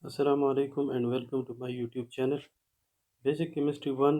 Assalamu alaikum and welcome to my YouTube channel. Basic Chemistry 1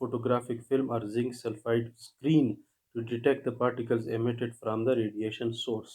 photographic film or zinc sulfide screen to detect the particles emitted from the radiation source,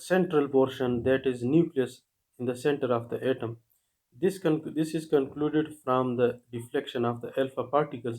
central portion, that is nucleus in the center of the atom. This is concluded from the deflection of the alpha particles,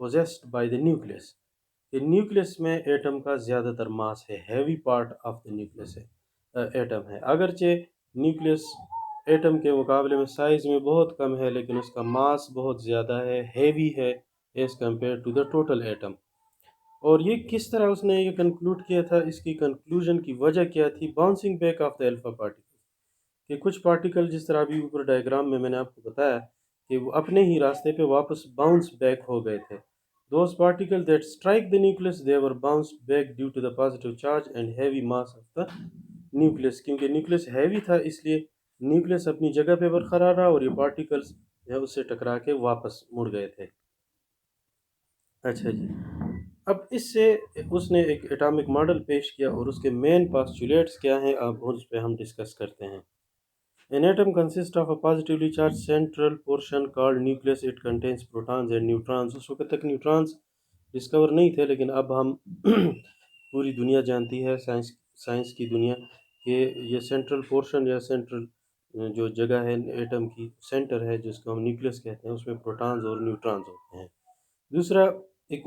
possessed by the nucleus. کہ nucleus میں atom کا زیادہ تر ماس ہے، heavy part of the nucleus ہے، atom ہے. اگرچہ nucleus atom کے مقابلے میں سائز میں بہت کم ہے، لیکن اس کا ماس بہت زیادہ ہے، ہیوی ہے as compare to the total atom. اور یہ کس طرح اس نے یہ کنکلوڈ کیا تھا، اس کی کنکلوژن کی وجہ کیا تھی؟ Bouncing back of the alpha particle, کہ کچھ پارٹیکل جس طرح ابھی اوپر ڈائیگرام میں نے آپ کو بتایا کہ وہ اپنے ہی راستے پہ واپس باؤنس بیک ہو گئے تھے. Those particles that strike the nucleus, they were bounced back due to the positive charge and heavy mass of the nucleus. کیونکہ نیوکلیس ہیوی تھا، اس لیے نیوکلیس اپنی جگہ پہ برقرار رہا اور یہ پارٹیکلز جو ہے اس سے ٹکرا کے واپس مڑ گئے تھے. اچھا جی، اب اس سے اس نے ایک ایٹامک ماڈل پیش کیا اور اس کے مین پاسچولیٹس کیا ہیں، اب اس پہ ہم ڈسکس کرتے ہیں. An atom consists of a positively charged central portion called nucleus. It contains protons and neutrons. اس وقت تک نیوٹرانز ڈسکور نہیں تھے، لیکن اب ہم پوری دنیا جانتی ہے، سائنس کی دنیا، کہ یہ سینٹرل پورشن یا سینٹرل جو جگہ ہے ایٹم کی، سینٹر ہے جس کو ہم نیوکلیس کہتے ہیں، اس میں پروٹانز اور نیوٹرانز ہوتے ہیں. دوسرا ایک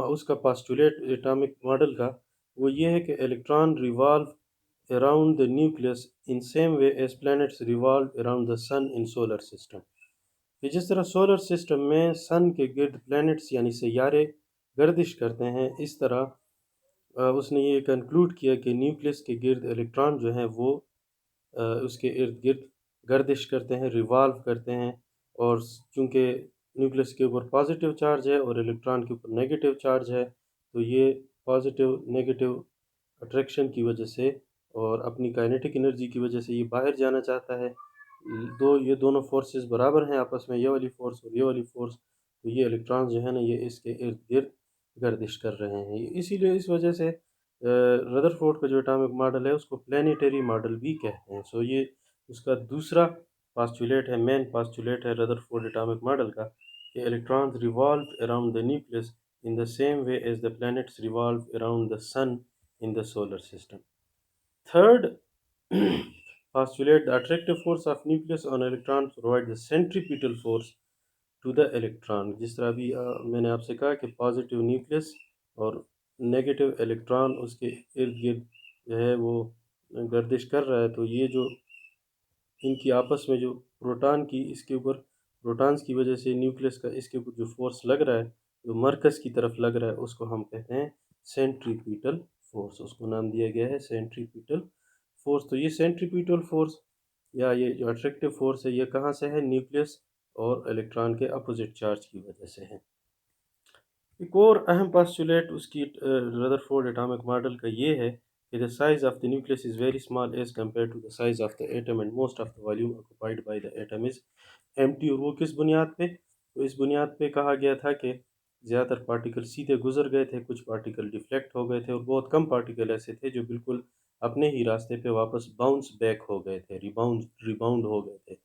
اس کا پاسچولیٹ ایٹامک ماڈل کا وہ یہ ہے کہ electron revolve around the nucleus in same way as planets revolve around the sun in solar system. کہ جس طرح سولر سسٹم میں سن کے گرد پلانٹس یعنی سیارے گردش کرتے ہیں، اس طرح اس نے یہ کنکلوڈ کیا کہ نیوکلیس کے گرد الیکٹران جو ہیں وہ اس کے ارد گرد گردش کرتے ہیں، ریوالو کرتے ہیں. اور چونکہ نیوکلیس کے اوپر پازیٹیو چارج ہے اور الیکٹران کے اوپر نیگیٹیو چارج ہے، تو یہ پازیٹیو نیگیٹیو اٹریکشن کی وجہ سے اور اپنی کائنیٹک انرجی کی وجہ سے یہ باہر جانا چاہتا ہے. یہ دونوں فورسز برابر ہیں آپس میں، یہ والی فورس اور یہ والی فورس، تو یہ الیکٹرانز جو ہے نا یہ اس کے ارد گرد گردش کر رہے ہیں. اسی لیے اس وجہ سے ردرفورڈ کا جو اٹامک ماڈل ہے اس کو پلانیٹری ماڈل بھی کہتے ہیں. سو یہ اس کا دوسرا پاسچولیٹ ہے، مین پاسچولیٹ ہے ردرفورڈ اٹامک ماڈل کا، کہ electrons revolve around the nucleus in the same way as the planets revolve around the sun in the solar system. Third postulate, the attractive force of nucleus on electron provides the centripetal force to the electron. جس طرح بھی میں نے آپ سے کہا کہ positive nucleus اور نیگیٹو الیکٹران اس کے ارد گرد جو ہے وہ گردش کر رہا ہے، تو یہ جو ان کی آپس میں جو پروٹان کی اس کے اوپر پروٹانز کی وجہ سے نیوکلیس کا اس کے اوپر جو فورس لگ رہا ہے، جو مرکز کی طرف لگ رہا ہے، اس کو ہم کہتے ہیں سینٹریپیٹل فورس. اس کو نام دیا گیا ہے سینٹریپیٹل فورس. تو یہ سینٹریپیٹل فورس یا یہ جو اٹریکٹیو فورس ہے، یہ کہاں سے ہے؟ نیوکلیس اور الیکٹران کے اپوزٹ چارج کی وجہ سے ہے. ایک اور اہم پاسچولیٹ اس کی ردرفورڈ اٹامک ماڈل کا یہ ہے کہ the size of the nucleus is very small as compared to the size of the atom and most of the volume occupied by the atom is empty. اور وہ کس بنیاد پہ؟ تو اس بنیاد پہ کہا گیا تھا کہ زیادہ تر پارٹیکل سیدھے گزر گئے تھے، کچھ پارٹیکل ڈیفلیکٹ ہو گئے تھے، اور بہت کم پارٹیکل ایسے تھے جو بالکل اپنے ہی راستے پہ واپس باؤنس بیک ہو گئے تھے، ریباؤنڈ ہو گئے تھے.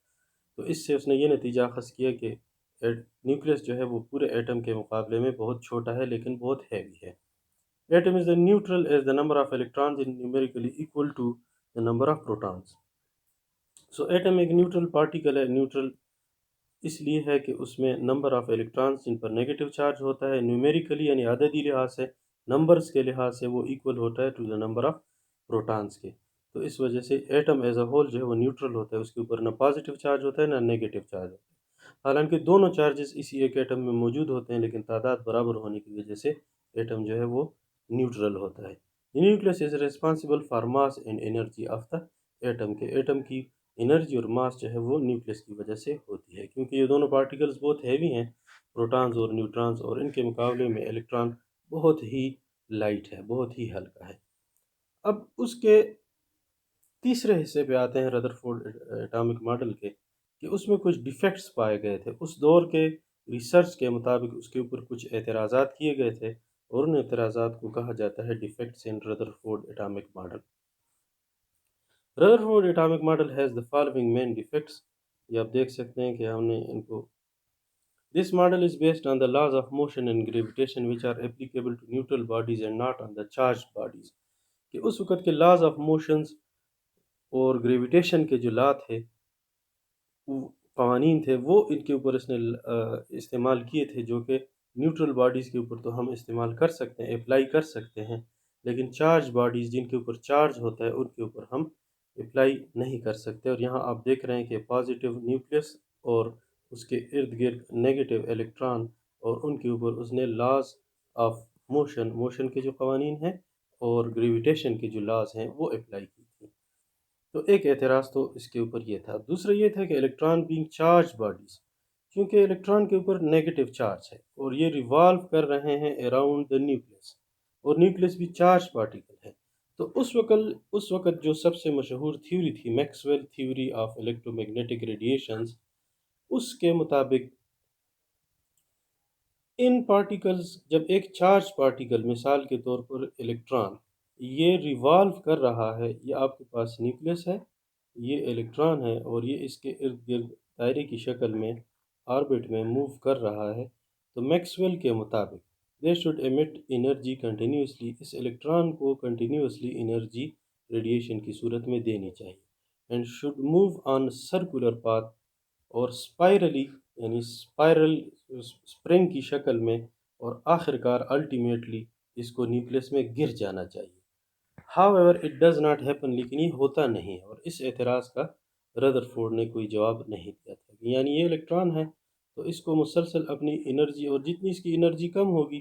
تو اس سے اس نے یہ نتیجہ اخذ کیا کہ نیوکلیس جو ہے وہ پورے ایٹم کے مقابلے میں بہت چھوٹا ہے لیکن بہت ہیوی ہے. Atom is the neutral as the number of electrons is numerically equal to the number of protons. So atom ایک نیوٹرل پارٹیکل ہے. نیوٹرل اس لیے ہے کہ اس میں نمبر آف الیکٹرانز جن پر نیگیٹو چارج ہوتا ہے نیومیریکلی یعنی عددی لحاظ سے، نمبرز کے لحاظ سے وہ ایکول ہوتا ہے to the number of protons کے. تو اس وجہ سے ایٹم ایز اے ہول جو ہے وہ نیوٹرل ہوتا ہے، اس کے اوپر نہ پازیٹیو چارج ہوتا ہے نہ نیگیٹو چارج ہوتا ہے. حالانکہ دونوں چارجز اسی ایک ایٹم میں موجود ہوتے ہیں، لیکن تعداد برابر ہونے کی وجہ سے ایٹم جو ہے وہ نیوٹرل ہوتا ہے. Nucleus is responsible for mass and energy of the atom, کے ایٹم کی انرجی اور ماس جو ہے وہ نیوکلیس کی وجہ سے ہوتی ہے، کیونکہ یہ دونوں پارٹیکلز بہت ہیوی ہیں، پروٹانز اور نیوٹرانز، اور ان کے مقابلے میں الیکٹران بہت ہی لائٹ ہے، بہت ہی ہلکا ہے. اب اس کے تیسرے حصے پہ آتے ہیں ردرفورڈ ایٹامک ماڈل کے، کہ اس میں کچھ ڈیفیکٹس پائے گئے تھے. اس دور کے ریسرچ کے مطابق اس کے اوپر کچھ اعتراضات کیے گئے تھے، اور ان اعتراضات کو کہا جاتا ہے defects in Rutherford atomic model. Rutherford atomic model has the following main defects. یہ آپ دیکھ سکتے ہیں کہ ہم نے ان کو This model is based on the laws of motion and gravitation which are applicable to neutral bodies and not on the charged bodies. کہ اس وقت کے laws of motions اور گریویٹیشن کے جو لا تھے قوانین تھے وہ ان کے اوپر اس نے استعمال کیے تھے، جو کہ نیوٹرل باڈیز کے اوپر تو ہم استعمال کر سکتے ہیں، اپلائی کر سکتے ہیں، لیکن چارج باڈیز جن کے اوپر چارج ہوتا ہے ان کے اوپر ہم اپلائی نہیں کر سکتے۔ اور یہاں آپ دیکھ رہے ہیں کہ پازیٹیو نیوکلیس اور اس کے ارد گرد نیگیٹو الیکٹران، اور ان کے اوپر اس نے لاز آف موشن کے جو قوانین ہیں اور گریویٹیشن کے جو لاز ہیں وہ اپلائی کی تھی۔ تو ایک اعتراض تو اس کے اوپر یہ تھا۔ دوسرا یہ تھا کہ الیکٹران بینگ چارج باڈیز، کیونکہ الیکٹران کے اوپر نیگیٹو چارج ہے اور یہ ریوالو کر رہے ہیں اراؤنڈ دا نیوکلیس، اور نیوکلیس بھی چارج پارٹیکل ہے۔ تو اس وقت جو سب سے مشہور تھیوری تھی، Maxwell theory of electromagnetic radiations, اس کے مطابق ان پارٹیکلز، جب ایک چارج پارٹیکل مثال کے طور پر الیکٹران یہ ریوالو کر رہا ہے، یہ آپ کے پاس نیوکلیس ہے، یہ الیکٹران ہے اور یہ اس کے ارد گرد دائرے کی شکل میں آربٹ میں موو کر رہا ہے، تو میکسویل کے مطابق they should emit energy continuously, اس الیکٹران کو کنٹینیوسلی انرجی ریڈیشن کی صورت میں دینی چاہیے، and should move on circular path, اور اسپائرلی یعنی اسپرنگ کی شکل میں، اور آخر کار الٹیمیٹلی اس کو نیوکلیس میں گر جانا چاہیے۔ However, it does not happen، لیکن یہ ہوتا نہیں ہے، اور اس اعتراض کا ردرفورڈ نے کوئی جواب نہیں دیا تھا، یعنی یہ الیکٹران ہے تو اس کو مسلسل اپنی انرجی، اور جتنی اس کی انرجی کم ہوگی،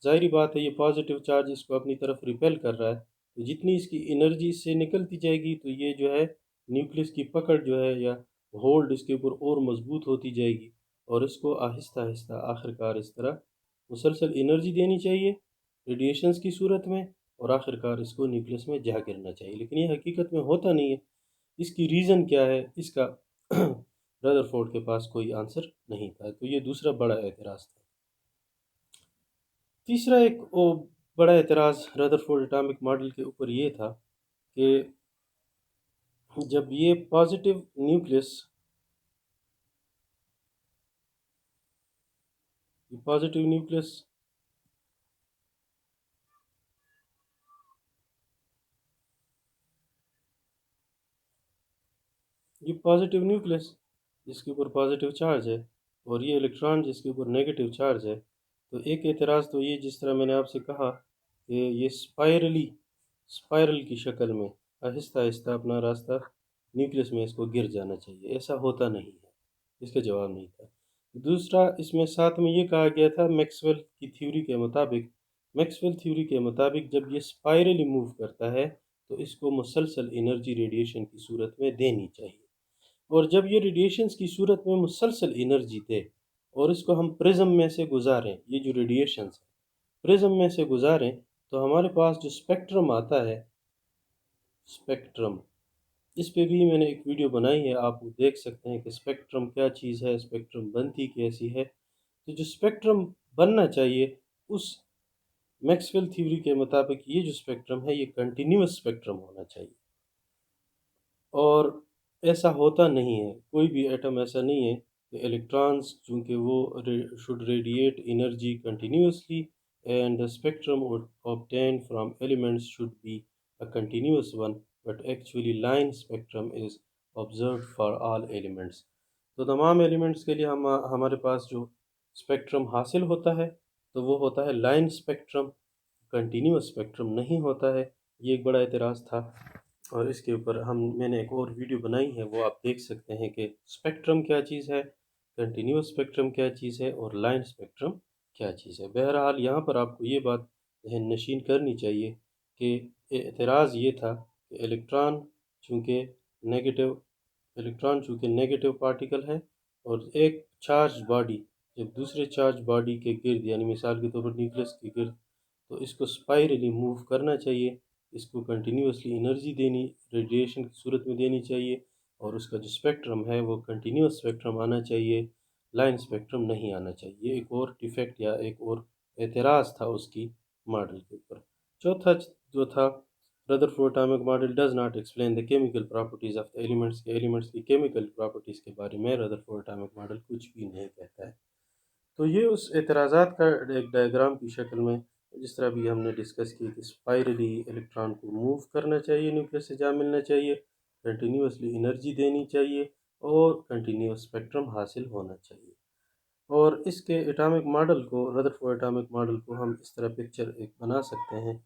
ظاہری بات ہے یہ پازیٹیو چارج اس کو اپنی طرف ریپیل کر رہا ہے، تو جتنی اس کی انرجی اس سے نکلتی جائے گی تو یہ جو ہے نیوکلیس کی پکڑ جو ہے یا ہولڈ اس کے اوپر اور مضبوط ہوتی جائے گی، اور اس کو آہستہ آہستہ آخر کار اس طرح مسلسل انرجی دینی چاہیے ریڈیشنز کی صورت میں، اور آخر کار اس کو نیوکلیس میں جا گرنا چاہیے، لیکن یہ حقیقت میں ہوتا نہیں ہے۔ اس کی ریزن کیا ہے، اس کا ردرفورڈ کے پاس کوئی آنسر نہیں تھا، تو یہ دوسرا بڑا اعتراض تھا۔ تیسرا ایک بڑا اعتراض ردرفورڈ اٹامک ماڈل کے اوپر یہ تھا کہ جب یہ پازیٹیو نیوکلیس یہ پازیٹیو نیوکلیس جس کے اوپر پازیٹیو چارج ہے، اور یہ الیکٹران جس کے اوپر نیگیٹو چارج ہے، تو ایک اعتراض تو یہ، جس طرح میں نے آپ سے کہا کہ یہ اسپائرل کی شکل میں آہستہ آہستہ اپنا راستہ نیوکلیس میں اس کو گر جانا چاہیے، ایسا ہوتا نہیں ہے، اس کا جواب نہیں تھا۔ دوسرا اس میں ساتھ میں یہ کہا گیا تھا میکسویل کی تھیوری کے مطابق جب یہ اسپائرلی موو کرتا ہے تو اس کو مسلسل انرجی ریڈیشن کی صورت میں دینی چاہیے، اور جب یہ ریڈیشنز کی صورت میں مسلسل انرجی دے اور اس کو ہم پرزم میں سے گزاریں، یہ جو ریڈیشنز ہیں پرزم میں سے گزاریں، تو ہمارے پاس جو اسپیکٹرم آتا ہے، اسپیکٹرم، اس پہ بھی میں نے ایک ویڈیو بنائی ہے، آپ وہ دیکھ سکتے ہیں کہ اسپیکٹرم کیا چیز ہے، اسپیکٹرم بنتی کیسی ہے۔ تو جو اسپیکٹرم بننا چاہیے اس میکسویل تھیوری کے مطابق، یہ جو اسپیکٹرم ہے یہ کنٹینیوس اسپیکٹرم ہونا چاہیے، اور ایسا ہوتا نہیں ہے، کوئی بھی ایٹم ایسا نہیں ہے کہ الیکٹرانز چونکہ وہ should radiate energy continuously and the spectrum obtained from elements should be a continuous one, but actually line spectrum is observed for all elements۔ تو تمام ایلیمنٹس کے لیے ہمارے پاس جو اسپیکٹرم حاصل ہوتا ہے تو وہ ہوتا ہے لائن اسپیکٹرم، کنٹینیوس اسپیکٹرم نہیں ہوتا ہے۔ یہ ایک بڑا اعتراض تھا، اور اس کے اوپر میں نے ایک اور ویڈیو بنائی ہے، وہ آپ دیکھ سکتے ہیں کہ اسپیکٹرم کیا چیز ہے، کنٹینیوس اسپیکٹرم کیا چیز ہے، اور لائن اسپیکٹرم کیا چیز ہے۔ بہرحال یہاں پر آپ کو یہ بات ذہن نشین کرنی چاہیے کہ اعتراض یہ تھا کہ الیکٹران چونکہ نیگیٹو پارٹیکل ہے، اور ایک چارج باڈی جب دوسرے چارج باڈی کے گرد، یعنی مثال کے طور پر نیوکلیس کے گرد، تو اس کو اسپائرلی موو کرنا چاہیے، اس کو کنٹینیوسلی انرجی ریڈیشن کی صورت میں دینی چاہیے، اور اس کا جو اسپیکٹرم ہے وہ کنٹینیوس اسپیکٹرم آنا چاہیے، لائن اسپیکٹرم نہیں آنا چاہیے۔ یہ ایک اور ڈیفیکٹ یا ایک اور اعتراض تھا اس کی ماڈل کے اوپر۔ چوتھا جو تھا، Rutherford atomic model does not explain the chemical properties of the elements, کے ایلیمنٹس کی کیمیکل پراپرٹیز کے بارے میں ردرفورڈ اٹامک ماڈل کچھ بھی نہیں کہتا ہے۔ تو یہ اس اعتراضات کا ایک ڈائیگرام کی شکل میں، جس طرح بھی ہم نے ڈسکس کی کہ اسپائرلی الیکٹران کو موو کرنا چاہیے، نیوکلیس سے جا ملنا چاہیے، کنٹینیوسلی انرجی دینی چاہیے، اور کنٹینیوس اسپیکٹرم حاصل ہونا چاہیے۔ اور اس کے اٹامک ماڈل کو، ردرفورڈ اٹامک ماڈل کو ہم اس طرح پکچر ایک بنا سکتے ہیں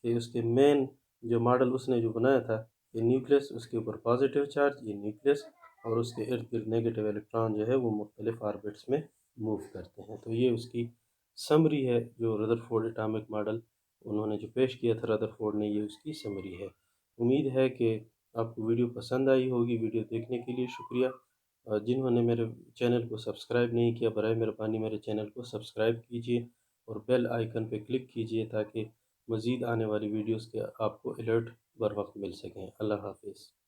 کہ اس کے مین جو ماڈل اس نے جو بنایا تھا، یہ نیوکلیس، اس کے اوپر پازیٹیو چارج، یہ نیوکلیس، اور اس کے ارد گرد نیگیٹو الیکٹران جو ہے وہ مختلف آربٹس میں موو کرتے ہیں۔ تو یہ اس کی سمری ہے جو ردرفورڈ اٹامک ماڈل انہوں نے جو پیش کیا تھا رادرفورڈ نے، یہ اس کی سمری ہے۔ امید ہے کہ آپ کو ویڈیو پسند آئی ہوگی۔ ویڈیو دیکھنے کے لیے شکریہ۔ جنہوں نے میرے چینل کو سبسکرائب نہیں کیا، برائے مہربانی میرے چینل کو سبسکرائب کیجیے اور بیل آئیکن پہ کلک کیجیے تاکہ مزید آنے والی ویڈیوز کے آپ کو الرٹ بر وقت مل سکیں۔ اللہ حافظ۔